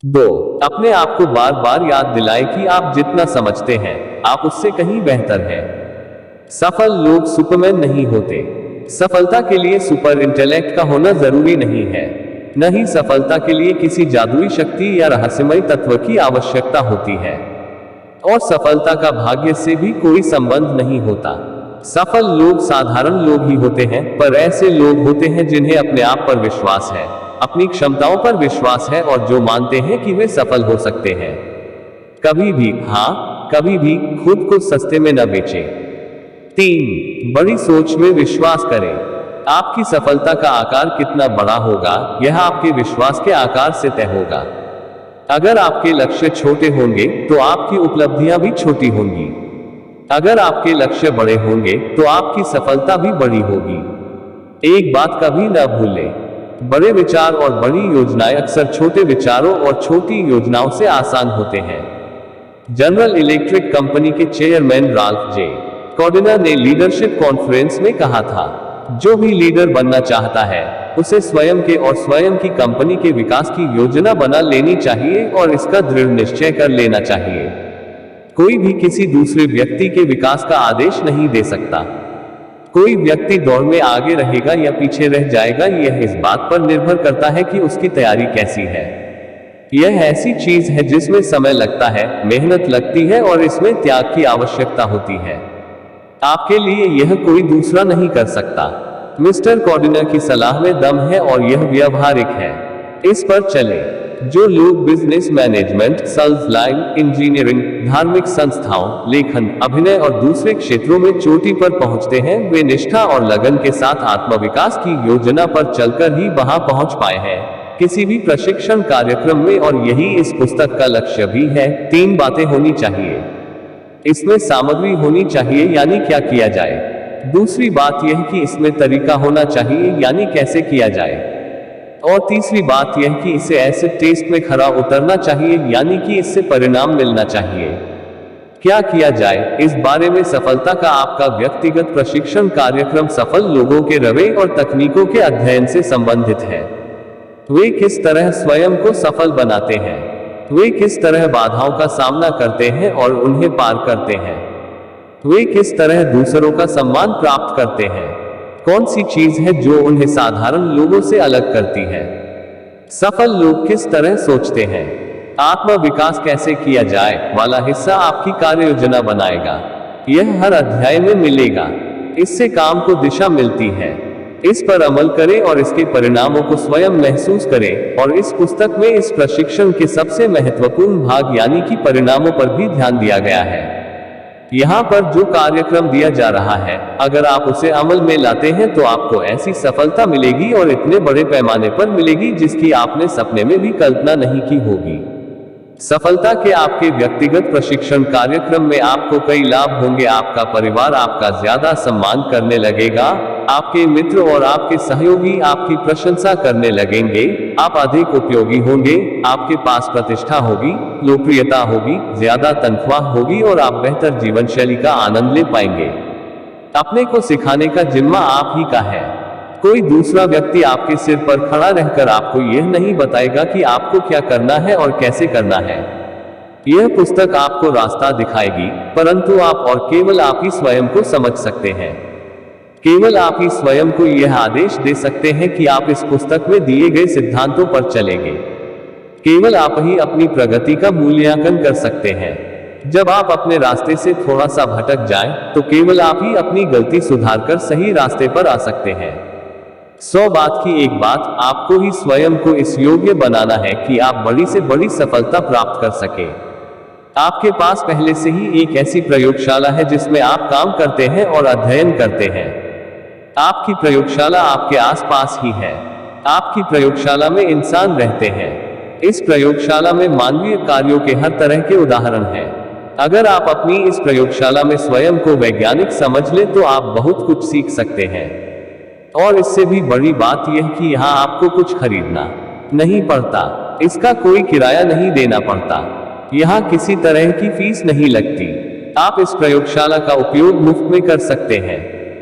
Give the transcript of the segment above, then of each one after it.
2. अपने आप को बार बार याद दिलाएं कि आप जितना समझते हैं आप उससे कहीं बेहतर हैं। सफल लोग सुपरमैन नहीं होते। सफलता के लिए सुपर इंटेलेक्ट का होना जरूरी नहीं है। न ही सफलता के लिए किसी जादुई शक्ति या रहस्यमय तत्व की आवश्यकता होती है। और सफलता का भाग्य से भी कोई संबंध नहीं होता। सफल लोग साधारण लोग ही होते हैं, पर ऐसे लोग होते हैं जिन्हें अपने आप पर विश्वास है, अपनी क्षमताओं पर विश्वास है और जो मानते हैं कि वे सफल हो सकते हैं। कभी भी, हाँ कभी भी, खुद को सस्ते में न बेचें। 3. बड़ी सोच में विश्वास करें। आपकी सफलता का आकार कितना बड़ा होगा यह आपके विश्वास के आकार से तय होगा। अगर आपके लक्ष्य छोटे होंगे तो आपकी उपलब्धियां भी छोटी होंगी। अगर आपके लक्ष्य बड़े होंगे तो आपकी सफलता भी बड़ी होगी। एक बात कभी न भूलें, बड़े विचार और बड़ी योजनाएं अक्सर छोटे विचारों और छोटी योजनाओं से आसान होते हैं। जनरल इलेक्ट्रिक कंपनी के चेयरमैन राल्फ जे कॉर्डिनर ने लीडरशिप कॉन्फ्रेंस में कहा था, जो भी लीडर बनना चाहता है उसे स्वयं के और स्वयं की कंपनी के विकास की योजना बना लेनी चाहिए और इसका दृढ़ निश्चय कर लेना चाहिए। कोई भी किसी दूसरे व्यक्ति के विकास का आदेश नहीं दे सकता। कोई व्यक्ति दौड़ में आगे रहेगा या पीछे रह जाएगा यह इस बात पर निर्भर करता है कि उसकी तैयारी कैसी है। यह ऐसी चीज है जिसमें समय लगता है, मेहनत लगती है और इसमें त्याग की आवश्यकता होती है। आपके लिए यह कोई दूसरा नहीं कर सकता। मिस्टर कॉर्डिनर की सलाह में दम है और यह व्यावहारिक है। इस पर चले। जो लोग business management, sales line, engineering, धार्मिक संस्थाओं, लेखन, अभिनय और दूसरे क्षेत्रों में चोटी पर पहुंचते हैं वे निष्ठा और लगन के साथ आत्मविकास की योजना पर चलकर ही वहां पहुंच पाए हैं, किसी भी प्रशिक्षण कार्यक्रम में। और यही इस पुस्तक का लक्ष्य भी है। 3 बातें होनी चाहिए। इसमें सामग्री होनी चाहिए, यानी क्या किया जाए। दूसरी बात यह कि इसमें तरीका होना चाहिए, यानी कैसे किया जाए। और तीसरी बात यह कि इसे ऐसे टेस्ट में खरा उतरना चाहिए, यानी कि इससे परिणाम मिलना चाहिए। क्या किया जाए, इस बारे में सफलता का आपका व्यक्तिगत प्रशिक्षण कार्यक्रम सफल लोगों के रवैये और तकनीकों के अध्ययन से संबंधित है। वे किस तरह स्वयं को सफल बनाते हैं, वे किस तरह बाधाओं का सामना करते हैं और उन्हें पार करते हैं, वे किस तरह दूसरों का सम्मान प्राप्त करते हैं, कौन सी चीज है जो उन्हें साधारण लोगों से अलग करती है, सफल लोग किस तरह सोचते हैं, आत्म विकास कैसे किया जाए वाला हिस्सा आपकी कार्य योजना बनाएगा। यह हर अध्याय में मिलेगा। इससे काम को दिशा मिलती है। इस पर अमल करें और इसके परिणामों को स्वयं महसूस करें। और इस पुस्तक में इस प्रशिक्षण के सबसे महत्वपूर्ण भाग यानी कि परिणामों पर भी ध्यान दिया गया है। यहाँ पर जो कार्यक्रम दिया जा रहा है, अगर आप उसे अमल में लाते हैं तो आपको ऐसी सफलता मिलेगी और इतने बड़े पैमाने पर मिलेगी जिसकी आपने सपने में भी कल्पना नहीं की होगी। सफलता के आपके व्यक्तिगत प्रशिक्षण कार्यक्रम में आपको कई लाभ होंगे। आपका परिवार आपका ज्यादा सम्मान करने लगेगा, आपके मित्र और आपके सहयोगी आपकी प्रशंसा करने लगेंगे, आप अधिक उपयोगी होंगे, आपके पास प्रतिष्ठा होगी, लोकप्रियता होगी, ज्यादा तनख्वाह होगी और आप बेहतर जीवन शैली का आनंद ले पाएंगे। अपने को सिखाने का जिम्मा आप ही का है। कोई दूसरा व्यक्ति आपके सिर पर खड़ा रहकर आपको यह नहीं बताएगा कि आपको क्या करना है और कैसे करना है। यह पुस्तक आपको रास्ता दिखाएगी, परंतु आप और केवल आप ही स्वयं को समझ सकते हैं। केवल आप ही स्वयं को यह आदेश दे सकते हैं कि आप इस पुस्तक में दिए गए सिद्धांतों पर चलेंगे। केवल आप ही अपनी प्रगति का मूल्यांकन कर सकते हैं। जब आप अपने रास्ते से थोड़ा सा भटक जाएं, तो केवल आप ही अपनी गलती सुधारकर सही रास्ते पर आ सकते हैं। 100 बात की एक बात, आपको ही स्वयं को इस योग्य बनाना है कि आप बड़ी से बड़ी सफलता प्राप्त कर सके। आपके पास पहले से ही एक ऐसी प्रयोगशाला है जिसमें आप काम करते हैं और अध्ययन करते हैं। आपकी प्रयोगशाला आपके आसपास ही है। आपकी प्रयोगशाला में इंसान रहते हैं। इस प्रयोगशाला में मानवीय कार्यों के हर तरह के उदाहरण हैं। अगर आप अपनी इस प्रयोगशाला में स्वयं को वैज्ञानिक समझ लें तो आप बहुत कुछ सीख सकते हैं। और इससे भी बड़ी बात यह कि यहाँ आपको कुछ खरीदना नहीं पड़ता, इसका कोई किराया नहीं देना पड़ता, यहाँ किसी तरह की फीस नहीं लगती। आप इस प्रयोगशाला का उपयोग मुफ्त में कर सकते हैं।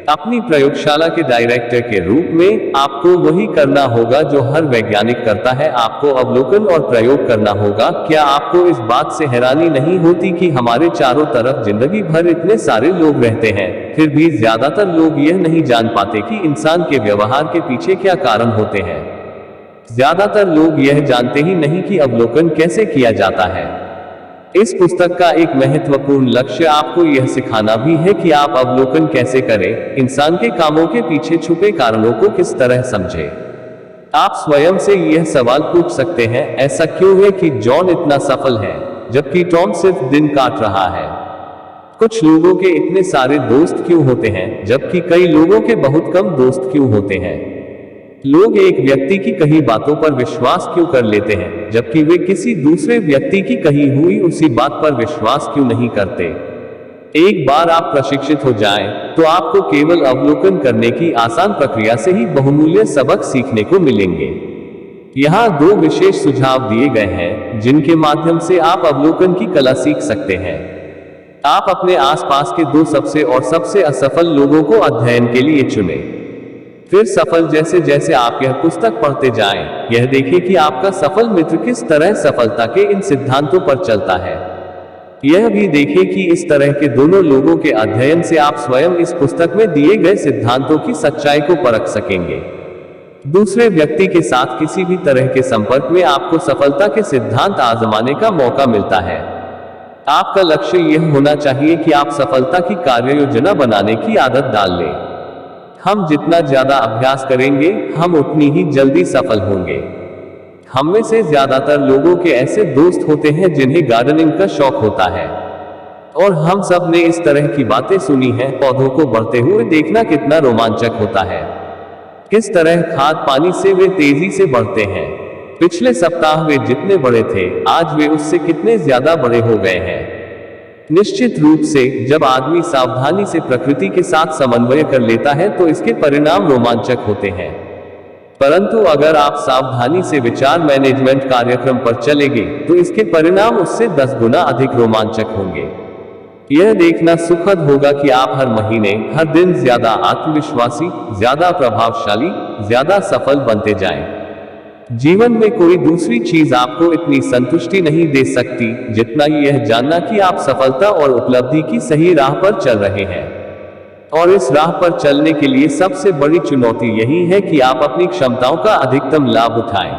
अपनी प्रयोगशाला के डायरेक्टर के रूप में आपको वही करना होगा जो हर वैज्ञानिक करता है, आपको अवलोकन और प्रयोग करना होगा। क्या आपको इस बात से हैरानी नहीं होती कि हमारे चारों तरफ जिंदगी भर इतने सारे लोग रहते हैं, फिर भी ज्यादातर लोग यह नहीं जान पाते कि इंसान के व्यवहार के पीछे क्या कारण होते हैं। ज्यादातर लोग यह जानते ही नहीं कि अवलोकन कैसे किया जाता है। इस पुस्तक का एक महत्वपूर्ण लक्ष्य आपको यह सिखाना भी है कि आप अवलोकन कैसे करें, इंसान के कामों के पीछे छुपे कारणों को किस तरह समझें। आप स्वयं से यह सवाल पूछ सकते हैं, ऐसा क्यों है कि जॉन इतना सफल है जबकि टॉम सिर्फ दिन काट रहा है? कुछ लोगों के इतने सारे दोस्त क्यों होते हैं जबकि कई लोगों के बहुत कम दोस्त क्यों होते हैं? लोग एक व्यक्ति की कही बातों पर विश्वास क्यों कर लेते हैं जबकि वे किसी दूसरे व्यक्ति की कही हुई उसी बात पर विश्वास क्यों नहीं करते? एक बार आप प्रशिक्षित हो जाएं, तो आपको केवल अवलोकन करने की आसान प्रक्रिया से ही बहुमूल्य सबक सीखने को मिलेंगे। यहाँ 2 विशेष सुझाव दिए गए हैं जिनके माध्यम से आप अवलोकन की कला सीख सकते हैं। आप अपने आसपास के 2 सबसे असफल लोगों को अध्ययन के लिए चुनें। फिर सफल जैसे जैसे आप यह पुस्तक पढ़ते जाएं, यह देखें कि आपका सफल मित्र किस तरह सफलता के इन सिद्धांतों पर चलता है। यह भी देखें कि इस तरह के दोनों लोगों के अध्ययन से आप स्वयं इस पुस्तक में दिए गए सिद्धांतों की सच्चाई को परख सकेंगे। दूसरे व्यक्ति के साथ किसी भी तरह के संपर्क में आपको सफलता के सिद्धांत आजमाने का मौका मिलता है। आपका लक्ष्य यह होना चाहिए कि आप सफलता की कार्ययोजना बनाने की आदत डाल लें। हम जितना ज्यादा अभ्यास करेंगे, हम उतनी ही जल्दी सफल होंगे। हम में से ज्यादातर लोगों के ऐसे दोस्त होते हैं जिन्हें गार्डनिंग का शौक होता है, और हम सब ने इस तरह की बातें सुनी हैं, पौधों को बढ़ते हुए देखना कितना रोमांचक होता है, किस तरह खाद पानी से वे तेजी से बढ़ते हैं। पिछले सप्ताह वे जितने बड़े थे, आज वे उससे कितने ज्यादा बड़े हो गए हैं। निश्चित रूप से जब आदमी सावधानी से प्रकृति के साथ समन्वय कर लेता है तो इसके परिणाम रोमांचक होते हैं। परंतु अगर आप सावधानी से विचार मैनेजमेंट कार्यक्रम पर चलेंगे तो इसके परिणाम उससे 10 गुना अधिक रोमांचक होंगे। यह देखना सुखद होगा कि आप हर महीने, हर दिन ज्यादा आत्मविश्वासी, ज्यादा प्रभावशाली, ज्यादा सफल बनते जाएं। जीवन में कोई दूसरी चीज आपको इतनी संतुष्टि नहीं दे सकती जितना यह जानना कि आप सफलता और उपलब्धि की सही राह पर चल रहे हैं। और इस राह पर चलने के लिए सबसे बड़ी चुनौती यही है कि आप अपनी क्षमताओं का अधिकतम लाभ उठाएं।